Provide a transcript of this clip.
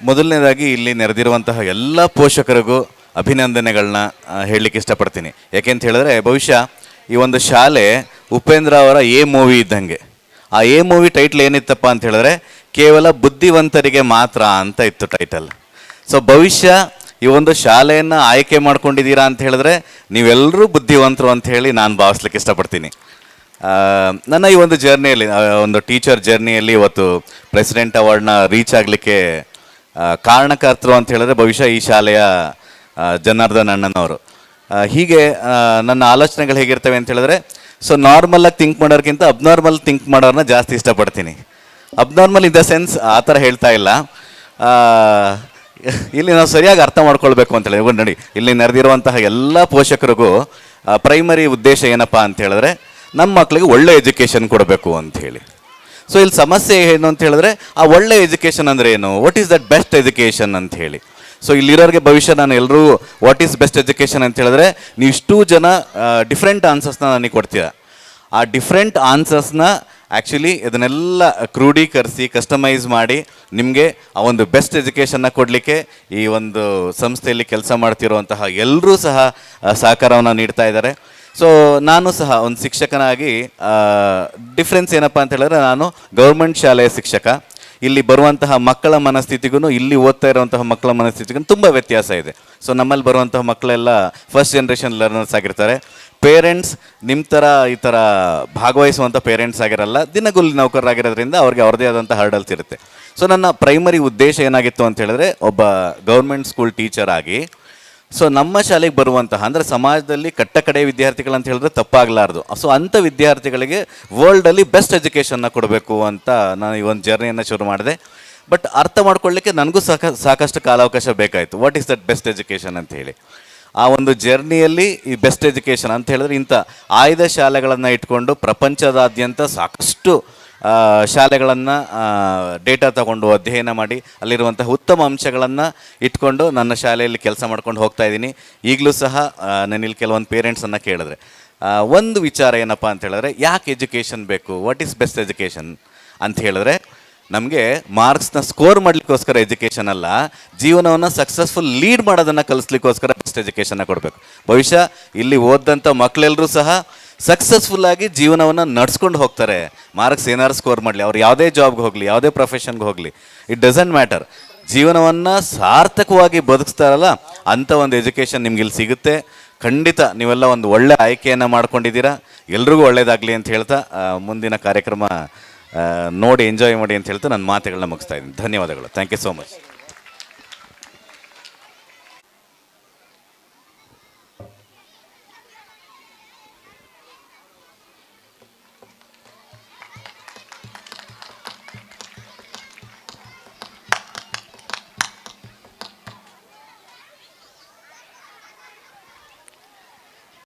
ಮೊದಲನೇದಾಗಿ ಇಲ್ಲಿ ನೆರೆದಿರುವಂತಹ ಎಲ್ಲ ಪೋಷಕರಿಗೂ ಅಭಿನಂದನೆಗಳನ್ನ ಹೇಳಲಿಕ್ಕೆ ಇಷ್ಟಪಡ್ತೀನಿ. ಯಾಕೆಂತ ಹೇಳಿದ್ರೆ ಬಹುಶಃ ಈ ಒಂದು ಶಾಲೆ ಉಪೇಂದ್ರ ಅವರ ಎ ಮೂವಿ ಇದ್ದಂಗೆ. ಆ ಎ ಮೂವಿ ಟೈಟ್ಲ್ ಏನಿತ್ತಪ್ಪ ಅಂತ ಹೇಳಿದ್ರೆ ಕೇವಲ ಬುದ್ಧಿವಂತರಿಗೆ ಮಾತ್ರ ಅಂತ ಇತ್ತು ಟೈಟಲ್. ಸೊ ಭವಿಷ್ಯ ಈ ಒಂದು ಶಾಲೆಯನ್ನು ಆಯ್ಕೆ ಮಾಡ್ಕೊಂಡಿದ್ದೀರಾ ಅಂತ ಹೇಳಿದ್ರೆ ನೀವೆಲ್ಲರೂ ಬುದ್ಧಿವಂತರು ಅಂತ ಹೇಳಿ ನಾನು ಭಾವಿಸ್ಲಿಕ್ಕೆ ಇಷ್ಟಪಡ್ತೀನಿ. ನನ್ನ ಈ ಒಂದು ಜರ್ನಿಯಲ್ಲಿ, ಒಂದು ಟೀಚರ್ ಜರ್ನಿಯಲ್ಲಿ ಇವತ್ತು ಪ್ರೆಸಿಡೆಂಟ್ ಅವಾರ್ಡ್ನ ರೀಚ್ ಆಗಲಿಕ್ಕೆ ಕಾರಣಕರ್ತರು ಅಂತ ಹೇಳಿದ್ರೆ ಬಹುಶಃ ಈ ಶಾಲೆಯ ಜನಾರ್ದನ್ ಅಣ್ಣನವರು. ಹೀಗೆ ನನ್ನ ಆಲೋಚನೆಗಳು ಹೇಗಿರ್ತವೆ ಅಂತ ಹೇಳಿದ್ರೆ, ಸೊ ನಾರ್ಮಲಾಗಿ ಥಿಂಕ್ ಮಾಡೋರ್ಗಿಂತ ಅಬ್ನಾರ್ಮಲ್ ಥಿಂಕ್ ಮಾಡೋರನ್ನ ಜಾಸ್ತಿ ಇಷ್ಟಪಡ್ತೀನಿ. ಅಬ್ನಾರ್ಮಲ್ ಇನ್ ದ ಸೆನ್ಸ್ ಆ ಥರ ಹೇಳ್ತಾ ಇಲ್ಲ, ಇಲ್ಲಿ ನಾವು ಸರಿಯಾಗಿ ಅರ್ಥ ಮಾಡ್ಕೊಳ್ಬೇಕು ಅಂತ ಹೇಳಿ. ನೋಡಿ, ಇಲ್ಲಿ ನೆರೆದಿರುವಂತಹ ಎಲ್ಲ ಪೋಷಕರಿಗೂ ಪ್ರೈಮರಿ ಉದ್ದೇಶ ಏನಪ್ಪ ಅಂತ ಹೇಳಿದ್ರೆ ನಮ್ಮ ಮಕ್ಕಳಿಗೆ ಒಳ್ಳೆ ಎಜುಕೇಷನ್ ಕೊಡಬೇಕು ಅಂತ ಹೇಳಿ. ಸೊ ಇಲ್ಲಿ ಸಮಸ್ಯೆ ಏನು ಅಂತ ಹೇಳಿದ್ರೆ, ಆ ಒಳ್ಳೆ ಎಜುಕೇಷನ್ ಅಂದರೆ ಏನು, what is that best education ಅಂತ ಹೇಳಿ. ಸೊ ಇಲ್ಲಿರೋರಿಗೆ ಭವಿಷ್ಯ ನಾನು ಎಲ್ಲರೂ ವಾಟ್ ಈಸ್ ಬೆಸ್ಟ್ ಎಜುಕೇಷನ್ ಅಂತ ಹೇಳಿದ್ರೆ ನೀವು ಇಷ್ಟೂ ಜನ ಡಿಫ್ರೆಂಟ್ ಆನ್ಸರ್ಸ್ನ ನನಗೆ ಕೊಡ್ತೀರಾ. ಆ ಡಿಫ್ರೆಂಟ್ ಆನ್ಸರ್ಸ್ನ ಆ್ಯಕ್ಚುಲಿ ಇದನ್ನೆಲ್ಲ ಕ್ರೋಢೀಕರಿಸಿ ಕಸ್ಟಮೈಸ್ ಮಾಡಿ ನಿಮಗೆ ಆ ಒಂದು ಬೆಸ್ಟ್ ಎಜುಕೇಷನ್ನ ಕೊಡಲಿಕ್ಕೆ ಈ ಒಂದು ಸಂಸ್ಥೆಯಲ್ಲಿ ಕೆಲಸ ಮಾಡ್ತಿರುವಂತಹ ಎಲ್ಲರೂ ಸಹ ಸಹಕಾರವನ್ನು ನೀಡ್ತಾ ಇದ್ದಾರೆ. ಸೊ ನಾನು ಸಹ ಒಂದು ಶಿಕ್ಷಕನಾಗಿ ಡಿಫ್ರೆನ್ಸ್ ಏನಪ್ಪ ಅಂತ ಹೇಳಿದ್ರೆ, ನಾನು ಗೌರ್ಮೆಂಟ್ ಶಾಲೆಯ ಶಿಕ್ಷಕ. ಇಲ್ಲಿ ಬರುವಂತಹ ಮಕ್ಕಳ ಮನಸ್ಥಿತಿಗೂ ಇಲ್ಲಿ ಓದ್ತಾ ಇರುವಂತಹ ಮಕ್ಕಳ ಮನಸ್ಥಿತಿಗೂ ತುಂಬ ವ್ಯತ್ಯಾಸ ಇದೆ. ಸೊ ನಮ್ಮಲ್ಲಿ ಬರುವಂತಹ ಮಕ್ಕಳೆಲ್ಲ ಫಸ್ಟ್ ಜನ್ರೇಷನ್ ಲರ್ನರ್ಸ್ ಆಗಿರ್ತಾರೆ. ಪೇರೆಂಟ್ಸ್ ನಿಮ್ಮ ಥರ ಈ ಥರ ಭಾಗವಹಿಸುವಂಥ ಪೇರೆಂಟ್ಸ್ ಆಗಿರಲ್ಲ, ದಿನಗೂಲಿ ನೌಕರರಾಗಿರೋದ್ರಿಂದ ಅವ್ರಿಗೆ ಅವ್ರದ್ದೇ ಆದಂಥ ಹರ್ಡಲ್ಸ್ ಇರುತ್ತೆ. ಸೊ ನನ್ನ ಪ್ರೈಮರಿ ಉದ್ದೇಶ ಏನಾಗಿತ್ತು ಅಂತ ಹೇಳಿದ್ರೆ, ಒಬ್ಬ ಗೌರ್ಮೆಂಟ್ ಸ್ಕೂಲ್ ಟೀಚರ್ ಆಗಿ ಸೊ ನಮ್ಮ ಶಾಲೆಗೆ ಬರುವಂತಹ, ಅಂದರೆ ಸಮಾಜದಲ್ಲಿ ಕಟ್ಟಕಡೆ ವಿದ್ಯಾರ್ಥಿಗಳು ಅಂತ ಹೇಳಿದ್ರೆ ತಪ್ಪಾಗಲಾರ್ದು. ಸೊ ಅಂಥ ವಿದ್ಯಾರ್ಥಿಗಳಿಗೆ ವರ್ಲ್ಡಲ್ಲಿ ಬೆಸ್ಟ್ ಎಜುಕೇಷನ್ನ ಕೊಡಬೇಕು ಅಂತ ನಾನು ಈ ಒಂದು ಜರ್ನಿಯನ್ನು ಶುರು ಮಾಡಿದೆ. ಬಟ್ ಅರ್ಥ ಮಾಡ್ಕೊಳ್ಳಿಕ್ಕೆ ನನಗೂ ಸಾಕಷ್ಟು ಕಾಲಾವಕಾಶ ಬೇಕಾಯಿತು. What is that best education ಅಂತ ಹೇಳಿ. ಆ ಒಂದು ಜರ್ನಿಯಲ್ಲಿ ಈ ಬೆಸ್ಟ್ ಎಜುಕೇಷನ್ ಅಂತ ಹೇಳಿದ್ರೆ ಇಂಥ ಆಯ್ದ ಶಾಲೆಗಳನ್ನು ಇಟ್ಕೊಂಡು ಪ್ರಪಂಚದಾದ್ಯಂತ ಸಾಕಷ್ಟು ಶಾಲೆಗಳನ್ನು ಡೇಟಾ ತಗೊಂಡು ಅಧ್ಯಯನ ಮಾಡಿ ಅಲ್ಲಿರುವಂತಹ ಉತ್ತಮ ಅಂಶಗಳನ್ನು ಇಟ್ಕೊಂಡು ನನ್ನ ಶಾಲೆಯಲ್ಲಿ ಕೆಲಸ ಮಾಡ್ಕೊಂಡು ಹೋಗ್ತಾ ಇದ್ದೀನಿ. ಈಗಲೂ ಸಹ ನಾನು ಇಲ್ಲಿ ಕೆಲವೊಂದು ಪೇರೆಂಟ್ಸನ್ನು ಕೇಳಿದ್ರೆ ಒಂದು ವಿಚಾರ ಏನಪ್ಪ ಅಂತ ಹೇಳಿದ್ರೆ, ಯಾಕೆ ಎಜುಕೇಷನ್ ಬೇಕು, ವಾಟ್ ಈಸ್ ಬೆಸ್ಟ್ ಎಜುಕೇಷನ್ ಅಂತ ಹೇಳಿದ್ರೆ, ನಮಗೆ ಮಾರ್ಕ್ಸ್ನ ಸ್ಕೋರ್ ಮಾಡಲಿಕ್ಕೋಸ್ಕರ ಎಜುಕೇಷನ್ ಅಲ್ಲ, ಜೀವನವನ್ನು ಸಕ್ಸಸ್ಫುಲ್ ಲೀಡ್ ಮಾಡೋದನ್ನು ಕಲಿಸ್ಲಿಕ್ಕೋಸ್ಕರ ಬೆಸ್ಟ್ ಎಜುಕೇಷನ್ನ ಕೊಡಬೇಕು. ಬಹುಶಃ ಇಲ್ಲಿ ಓದಂಥ ಮಕ್ಕಳೆಲ್ಲರೂ ಸಹ ಸಕ್ಸಸ್ಫುಲ್ಲಾಗಿ ಜೀವನವನ್ನು ನಡ್ಸ್ಕೊಂಡು ಹೋಗ್ತಾರೆ. ಮಾರ್ಕ್ಸ್ ಏನಾದ್ರು ಸ್ಕೋರ್ ಮಾಡಲಿ, ಅವ್ರು ಯಾವುದೇ ಜಾಬ್ಗೆ ಹೋಗಲಿ, ಯಾವುದೇ ಪ್ರೊಫೆಷನ್ಗೆ ಹೋಗಲಿ, ಇಟ್ ಡಸಂಟ್ ಮ್ಯಾಟರ್. ಜೀವನವನ್ನು ಸಾರ್ಥಕವಾಗಿ ಬದುಕಿಸ್ತಾರಲ್ಲ, ಅಂಥ ಒಂದು ಎಜುಕೇಷನ್ ನಿಮ್ಗೆ ಇಲ್ಲಿ ಸಿಗುತ್ತೆ. ಖಂಡಿತ ನೀವೆಲ್ಲ ಒಂದು ಒಳ್ಳೆ ಆಯ್ಕೆಯನ್ನು ಮಾಡ್ಕೊಂಡಿದ್ದೀರಾ. ಎಲ್ರಿಗೂ ಒಳ್ಳೆಯದಾಗಲಿ ಅಂತ ಹೇಳ್ತಾ ಮುಂದಿನ ಕಾರ್ಯಕ್ರಮ ನೋಡಿ ಎಂಜಾಯ್ ಮಾಡಿ ಅಂತ ಹೇಳ್ತಾ ನನ್ನ ಮಾತುಗಳನ್ನ ಮುಗಿಸ್ತಾ ಇದ್ದೀನಿ. ಧನ್ಯವಾದಗಳು. Thank you so much.